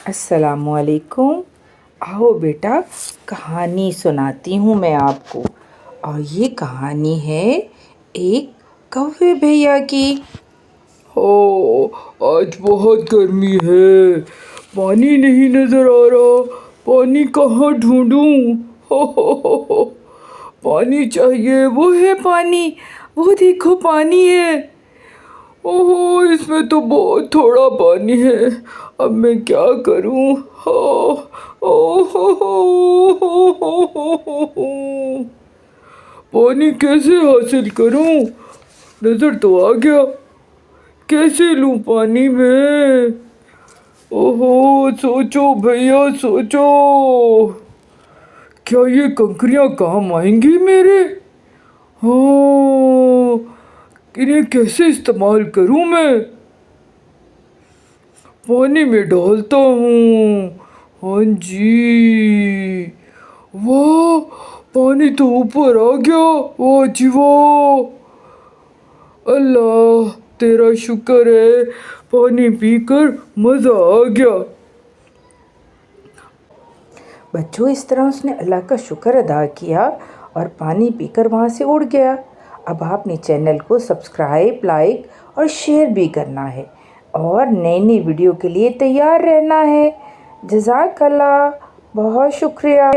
अस्सलामुअलैकुम। आओ बेटा, कहानी सुनाती हूँ मैं आपको। और ये कहानी है एक कौवे भैया की। ओ, आज बहुत गर्मी है, पानी नहीं नजर आ रहा, पानी कहाँ ढूंढूं? हो, पानी चाहिए, वो है पानी, वो देखो पानी है। ओहो, इसमें तो बहुत थोड़ा पानी है, अब मैं क्या करूं? पानी कैसे हासिल करूं? नजर तो आ गया, कैसे लूं पानी में? ओहो, सोचो भैया सोचो, क्या ये कंकरियां काम आएंगी मेरे? हाँ, इन्हें कैसे इस्तेमाल करूं मैं? पानी में डालता हूँ। हाँ जी, वाह, पानी तो ऊपर आ गया। वाह जी वाह, अल्लाह तेरा शुक्र है, पानी पीकर मज़ा आ गया। बच्चों, इस तरह उसने अल्लाह का शुक्र अदा किया और पानी पीकर वहाँ से उड़ गया। अब आपने चैनल को सब्सक्राइब, लाइक और शेयर भी करना है और नई नई वीडियो के लिए तैयार रहना है। जज़ाकल्लाह, बहुत शुक्रिया।